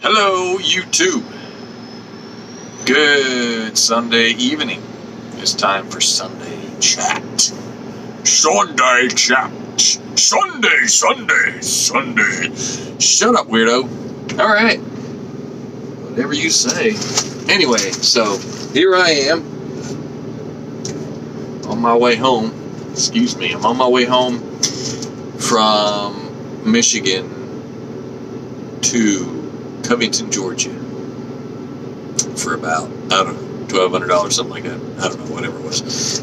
Hello, YouTube. Good Sunday evening. It's time for Sunday chat. Sunday chat. Sunday. Shut up, weirdo. All right. Whatever you say. Anyway, so here I am on my way home. Excuse me. I'm on my way home from Michigan to Covington, Georgia, for about, I don't know, $1,200, something like that. I don't know, whatever it was.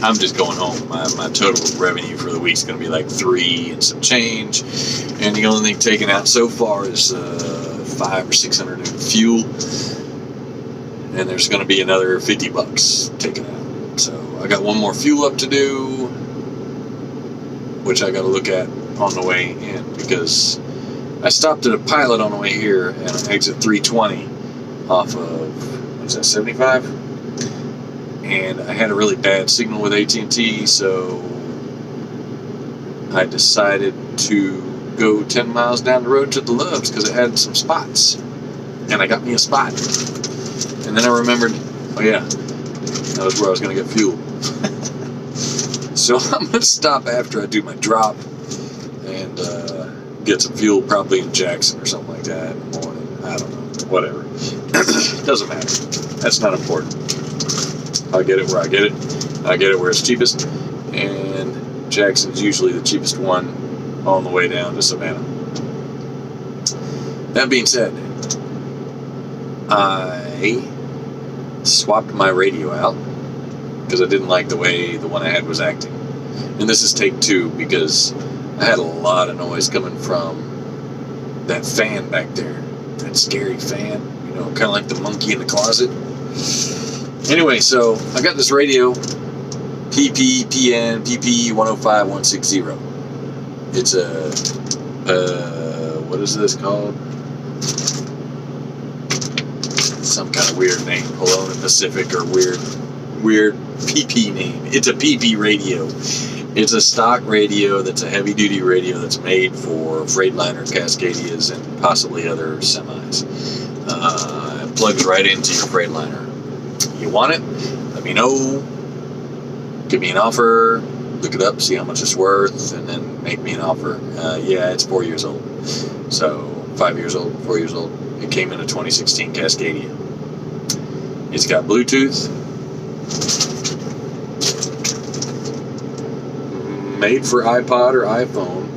I'm just going home. My total revenue for the week's going to be like $3 and some change, and the only thing taken out so far is $500 or $600 in fuel, and there's going to be another $50 taken out. So I got one more fuel up to do, which I got to look at on the way in, because I stopped at a Pilot on the way here and I exit 320 off of, what is that, 75? And I had a really bad signal with AT&T, so I decided to go 10 miles down the road to the Loves because it had some spots. And I got me a spot. And then I remembered, oh yeah, that was where I was going to get fuel. So I'm going to stop after I do my drop and get some fuel, probably in Jackson or something like that in the morning. I don't know. Whatever. Doesn't matter. That's not important. I'll get it where I get it. I get it where it's cheapest. And Jackson's usually the cheapest one on the way down to Savannah. That being said, I swapped my radio out because I didn't like the way the one I had was acting. And this is take 2 because I had a lot of noise coming from that fan back there. That scary fan, you know, kind of like the monkey in the closet. Anyway, so I got this radio, PPPN PP 105160. It's a, what is this called? Some kind of weird name, Polona Pacific or weird PP name. It's a PP radio. It's a stock radio that's a heavy-duty radio that's made for Freightliner, Cascadias, and possibly other semis. It plugs right into your Freightliner. You want it? Let me know. Give me an offer. Look it up, see how much it's worth, and then make me an offer. Yeah, it's 4 years old. So, 5 years old, 4 years old. It came in a 2016 Cascadia. It's got Bluetooth. Made for iPod or iPhone.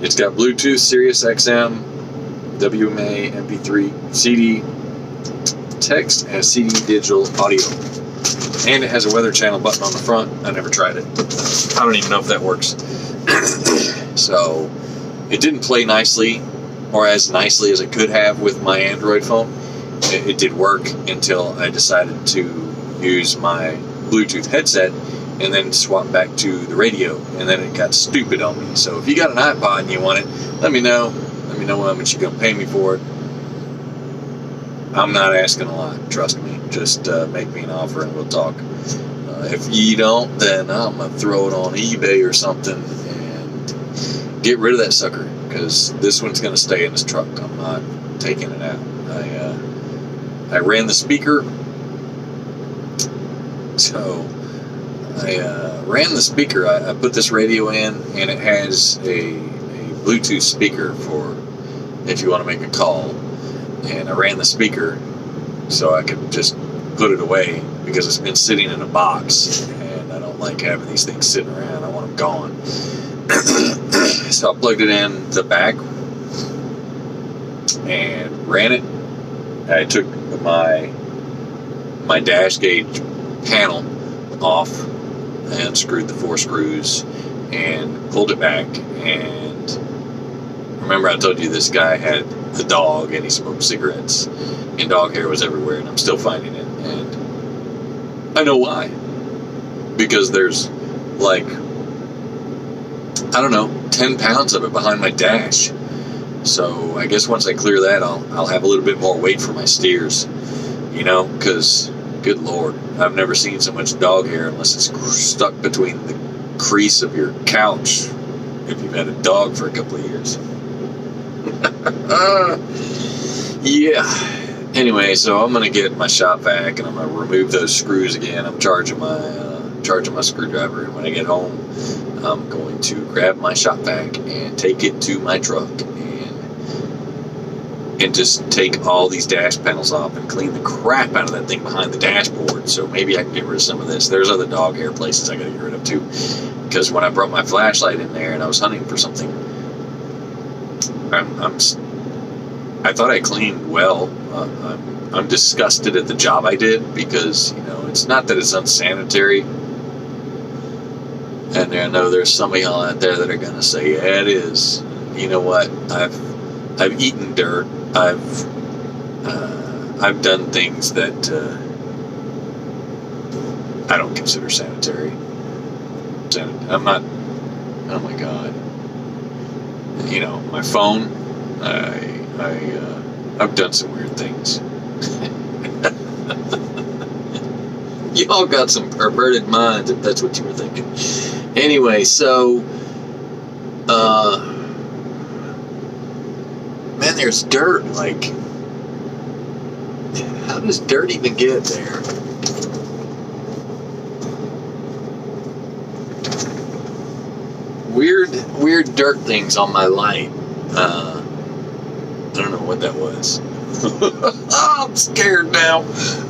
It's got Bluetooth, Sirius XM, WMA, MP3, CD, text, and CD digital audio. And it has a weather channel button on the front. I never tried it. I don't even know if that works. So, it didn't play nicely, or as nicely as it could have with my Android phone. It did work until I decided to use my Bluetooth headset and then swap back to the radio, and then it got stupid on me. So if you got an iPod and you want it, let me know. Let me know how much you're going to pay me for it. I'm not asking a lot, trust me. Just make me an offer and we'll talk. If you don't, then I'm going to throw it on eBay or something and get rid of that sucker, because this one's going to stay in this truck. I'm not taking it out. I ran the speaker, so I ran the speaker. I put this radio in, and it has a Bluetooth speaker for if you want to make a call. And I ran the speaker so I could just put it away, because it's been sitting in a box, and I don't like having these things sitting around. I want them gone. So I plugged it in the back and ran it. I took my dash gauge panel off and screwed the 4 screws and pulled it back. And remember, I told you this guy had a dog and he smoked cigarettes and dog hair was everywhere, and I'm still finding it. And I know why. Because there's like, I don't know, 10 pounds of it behind my dash. So I guess once I clear that, I'll have a little bit more weight for my steers, you know, because good Lord, I've never seen so much dog hair unless it's stuck between the crease of your couch if you've had a dog for a couple of years. Yeah. Anyway, so I'm gonna get my shop vac and I'm gonna remove those screws again. I'm charging my screwdriver, and when I get home, I'm going to grab my shop vac and take it to my truck and just take all these dash panels off and clean the crap out of that thing behind the dashboard. So maybe I can get rid of some of this. There's other dog hair places I gotta get rid of too, because when I brought my flashlight in there and I was hunting for something, I thought I cleaned well. I'm disgusted at the job I did, because it's not that it's unsanitary, and I know there's somebody out there that are gonna say, yeah, it is. You know what? I've eaten dirt. I've done things that I don't consider sanitary. I'm not. Oh my God. My phone. I've done some weird things. Y'all got some perverted minds, if that's what you were thinking. Anyway, so man, there's dirt. Like, how does dirt even get there? Weird dirt things on my light. I don't know what that was. I'm scared now.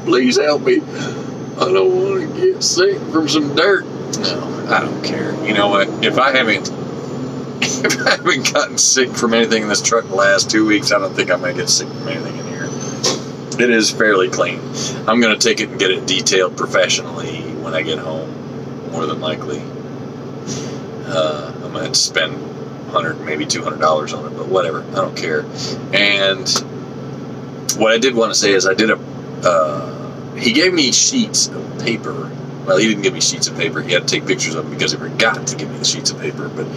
Please help me. I don't want to get sick from some dirt. No, I don't care. You know what? If I haven't gotten sick from anything in this truck the last 2 weeks, I don't think I'm going to get sick from anything in here. It is fairly clean. I'm going to take it and get it detailed professionally when I get home, more than likely. I'm going to have to spend $100, maybe $200 on it, but whatever. I don't care. And what I did want to say is he gave me sheets of paper. Well, he didn't give me sheets of paper. He had to take pictures of them because he forgot to give me the sheets of paper. But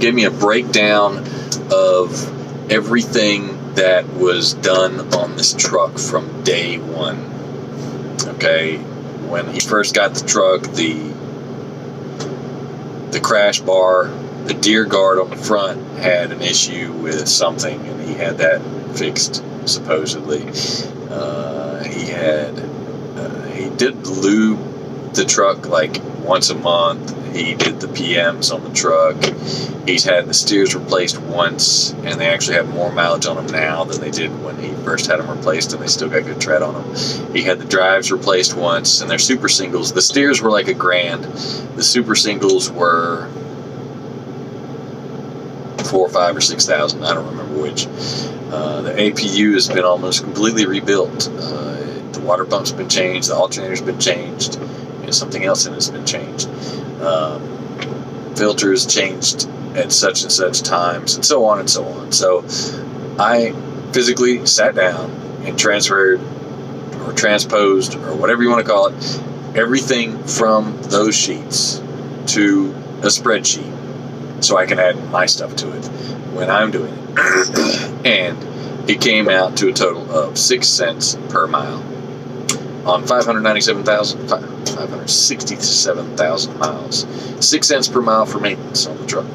gave me a breakdown of everything that was done on this truck from day one. Okay, when he first got the truck, the crash bar, the deer guard on the front had an issue with something, and he had that fixed, supposedly. He did lube the truck like once a month. He did the PMs on the truck. He's had the steers replaced once, and they actually have more mileage on them now than they did when he first had them replaced, and they still got good tread on them. He had the drives replaced once, and they're super singles. The steers were like $1,000. The super singles were $4,000 or $5,000 or $6,000. I don't remember which. The APU has been almost completely rebuilt. The water pump's been changed. The alternator's been changed. And something else in it's been changed. Filters changed at such and such times, and so on and so on. So I physically sat down and transferred or transposed, or whatever you want to call it, everything from those sheets to a spreadsheet, so I can add my stuff to it when I'm doing it. And it came out to a total of 6 cents per mile on 567,000 miles. 6 cents per mile for maintenance on the truck.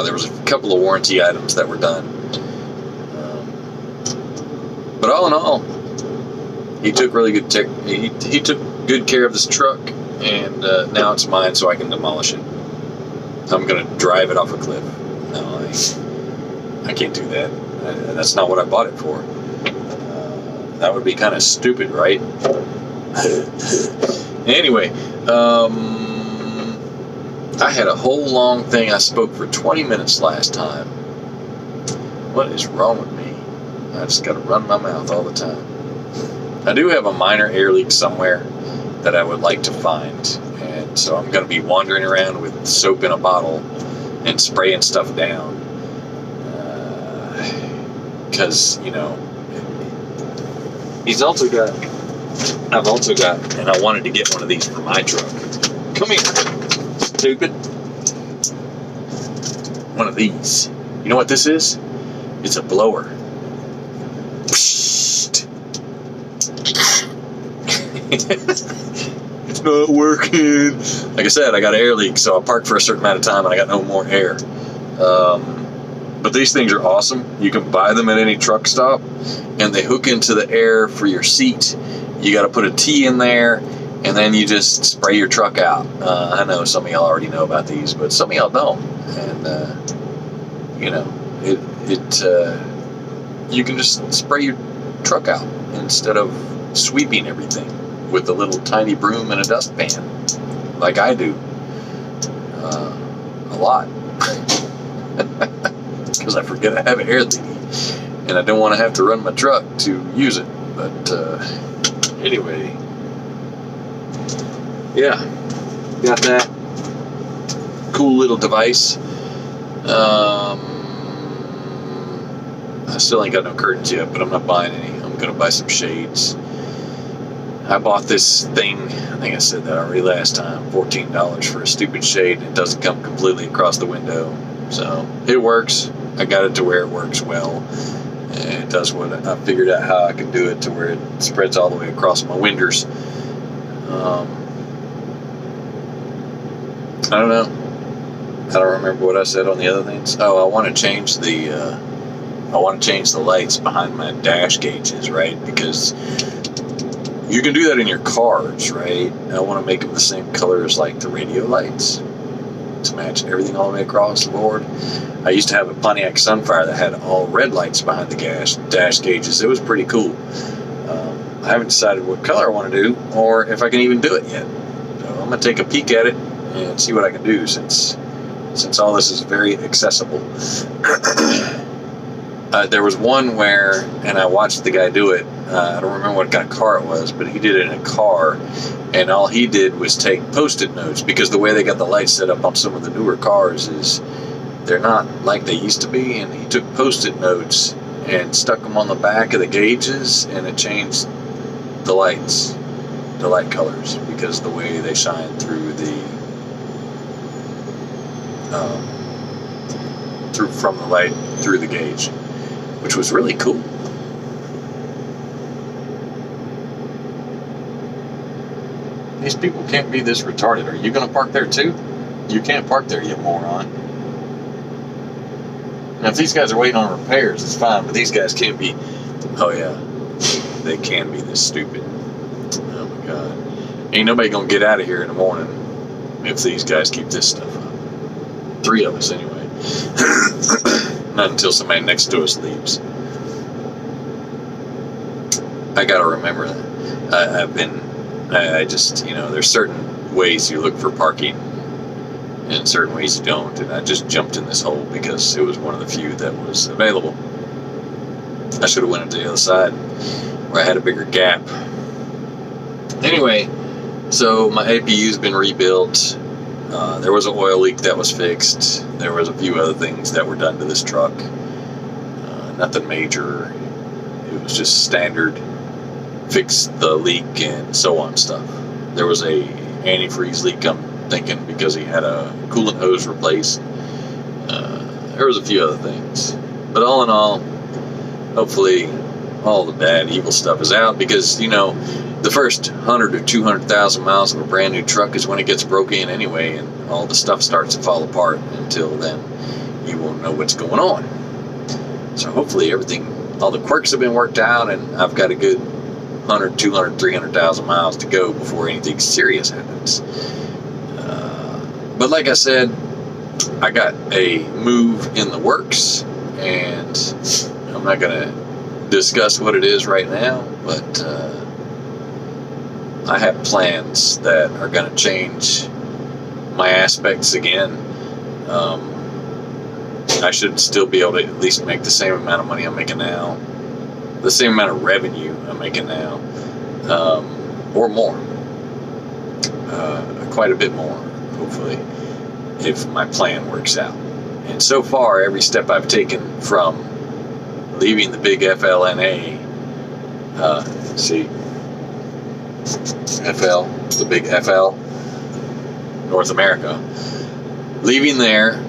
There was a couple of warranty items that were done. But all in all, he took really good he took good care of this truck, and now it's mine, so I can demolish it. I'm going to drive it off a cliff. No, I can't do that. That's not what I bought it for. That would be kind of stupid, right? Anyway, I had a whole long thing. I spoke for 20 minutes last time. What is wrong with me? I just got to run my mouth all the time. I do have a minor air leak somewhere that I would like to find, and so I'm going to be wandering around with soap in a bottle and spraying stuff down. Because, I've also got, and I wanted to get one of these for my truck. Come here, stupid. One of these. You know what this is? It's a blower. It's not working. Like I said, I got an air leak, so I parked for a certain amount of time and I got no more air. But these things are awesome. You can buy them at any truck stop, and they hook into the air for your seat. You got to put a T in there, and then you just spray your truck out. I know some of y'all already know about these, but some of y'all don't. And you can just spray your truck out instead of sweeping everything with a little tiny broom and a dustpan, like I do a lot. Because I forget I have an air leak, and I don't want to have to run my truck to use it. But anyway, yeah, got that cool little device. I still ain't got no curtains yet, but I'm not buying any. I'm gonna buy some shades. I bought this thing, I think I said that already last time, $14 for a stupid shade, and it doesn't come completely across the window. So it works. I got it to where it works well. And it does what I figured out how I can do it to where it spreads all the way across my winders. I don't know. I don't remember what I said on the other things. Oh, I want to change the lights behind my dash gauges, right? Because you can do that in your cars, right? I want to make them the same color as like the radio lights to match everything all the way across the board. I used to have a Pontiac Sunfire that had all red lights behind the dash gauges. It was pretty cool. I haven't decided what color I want to do or if I can even do it yet. So I'm going to take a peek at it and see what I can do since all this is very accessible. There was one where, and I watched the guy do it, I don't remember what kind of car it was, but he did it in a car, and all he did was take Post-it notes, because the way they got the lights set up on some of the newer cars is they're not like they used to be, and he took Post-it notes and stuck them on the back of the gauges, and it changed the lights, the light colors, because of the way they shine through from the light through the gauge, which was really cool. These people can't be this retarded. Are you going to park there too? You can't park there, you moron. Now, if these guys are waiting on repairs, it's fine, but these guys can't be. Oh yeah, they can be this stupid. Oh my God, ain't nobody gonna get out of here in the morning if these guys keep this stuff up. 3 of us anyway. Not until somebody next to us leaves. I gotta remember that. I just, there's certain ways you look for parking and certain ways you don't, and I just jumped in this hole because it was one of the few that was available. I should have went to the other side where I had a bigger gap. Anyway, so my APU's been rebuilt. There was an oil leak that was fixed. There was a few other things that were done to this truck. Nothing major. It was just standard fix the leak and so on stuff. There was a antifreeze leak, I'm thinking, because he had a coolant hose replaced. There was a few other things. But all in all, hopefully all the bad, evil stuff is out, because, the first 100 or 200,000 miles of a brand new truck is when it gets broke in anyway, and all the stuff starts to fall apart. Until then, you won't know what's going on. So hopefully all the quirks have been worked out, and I've got a good 100, 200, 300,000 miles to go before anything serious happens. But like I said, I got a move in the works, and I'm not going to discuss what it is right now, but I have plans that are going to change my aspects again. I should still be able to at least make the same amount of money I'm making now, the same amount of revenue I'm making now, or more, quite a bit more, hopefully, if my plan works out. And so far, every step I've taken from leaving the big FLNA, the big FL, North America, leaving there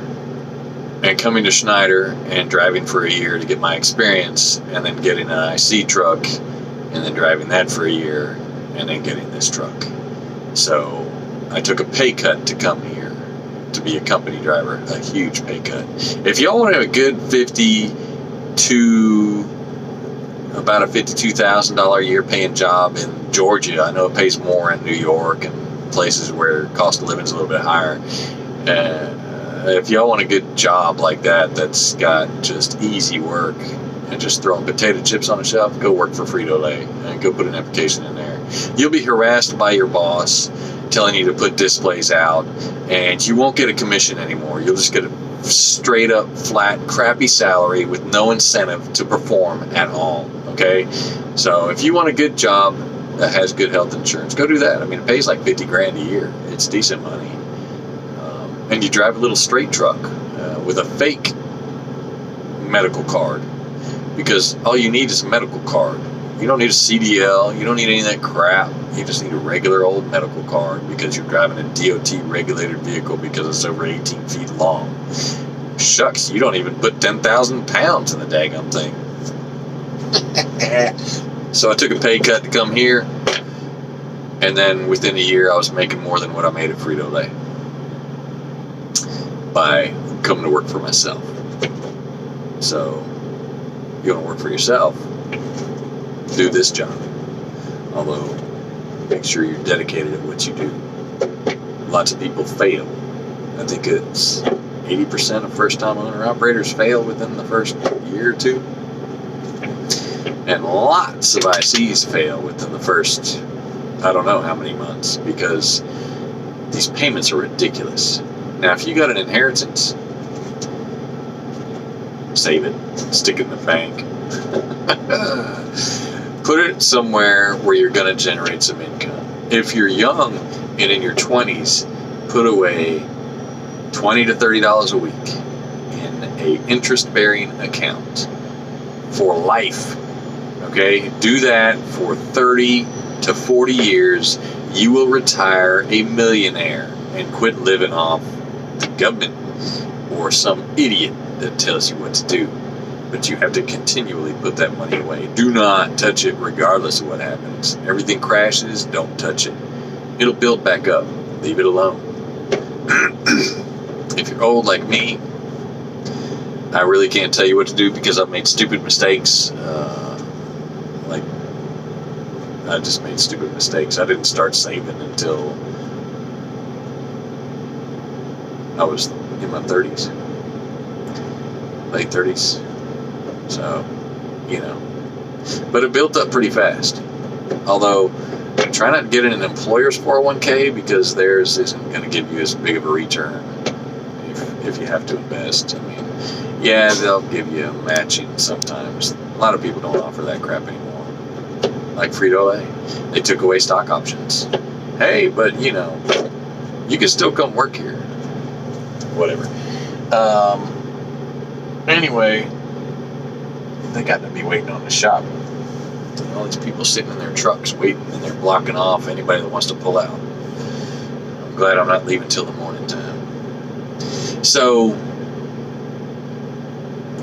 and coming to Schneider and driving for a year to get my experience, and then getting an IC truck, and then driving that for a year, and then getting this truck. So I took a pay cut to come here, to be a company driver, a huge pay cut. If y'all want to have a good about a $52,000 a year paying job in Georgia, I know it pays more in New York and places where cost of living is a little bit higher. If y'all want a good job like that, that's got just easy work and just throwing potato chips on a shelf, go work for Frito-Lay and go put an application in there. You'll be harassed by your boss telling you to put displays out, and you won't get a commission anymore. You'll just get a straight up flat crappy salary with no incentive to perform at all. Okay, so if you want a good job that has good health insurance, go do that. I mean, it pays like 50 grand a year. It's decent money. And you drive a little straight truck with a fake medical card, because all you need is a medical card. You don't need a CDL. You don't need any of that crap. You just need a regular old medical card because you're driving a DOT regulated vehicle because it's over 18 feet long. Shucks, you don't even put 10,000 pounds in the daggum thing. So I took a pay cut to come here, and then within a year I was making more than what I made at Frito-Lay by coming to work for myself. So you want to work for yourself, do this job. Although, make sure you're dedicated at what you do. Lots of people fail. I think it's 80% of first-time owner-operators fail within the first year or two. And lots of ICs fail within the first, I don't know how many months, because these payments are ridiculous. Now, if you got an inheritance, save it, stick it in the bank. Put it somewhere where you're going to generate some income. If you're young and in your 20s, put away $20 to $30 a week in an interest-bearing account for life. Okay? Do that for 30 to 40 years. You will retire a millionaire and quit living off the government or some idiot that tells you what to do. But you have to continually put that money away. Do not touch it regardless of what happens. Everything crashes, don't touch it. It'll build back up. Leave it alone. If you're old like me, I really can't tell you what to do because I've made stupid mistakes. I just made stupid mistakes. I didn't start saving until I was in my 30s. Late 30s. So, you know. But it built up pretty fast. Although, try not to get in an employer's 401k because theirs isn't going to give you as big of a return if you have to invest. I mean, yeah, they'll give you matching sometimes. A lot of people don't offer that crap anymore. Like Frito-Lay. They took away stock options. Hey, but, you know, you can still come work here. Whatever. Anyway, they got to be waiting on the shop. All these people sitting in their trucks waiting, and they're blocking off anybody that wants to pull out. I'm glad I'm not leaving till the morning time. So,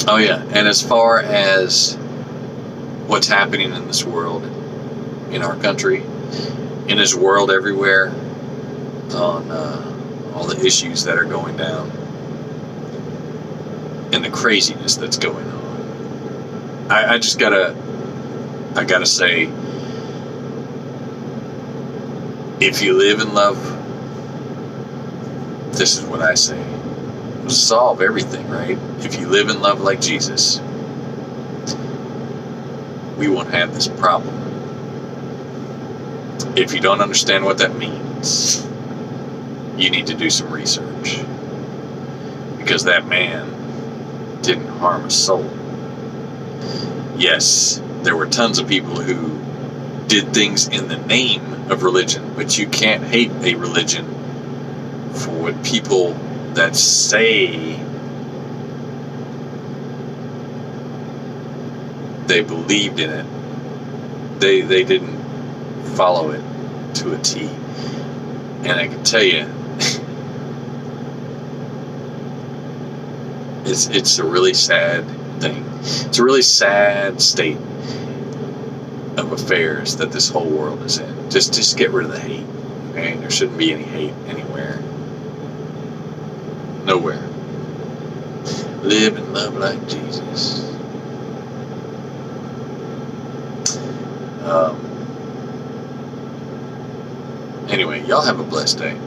oh yeah, and as far as what's happening in this world, in our country, in this world everywhere, on all the issues that are going down, and the craziness that's going on. I gotta say, if you live in love, this is what I say. It'll solve everything, right? If you live in love like Jesus, we won't have this problem. If you don't understand what that means, you need to do some research. Because that man didn't harm a soul. Yes, there were tons of people who did things in the name of religion, but you can't hate a religion for what people that say they believed in it, they didn't follow it to a T. And I can tell you, it's a really sad thing. It's a really sad state of affairs that this whole world is in. Just get rid of the hate. Okay? There shouldn't be any hate anywhere. Nowhere. Live and love like Jesus. Anyway, y'all have a blessed day.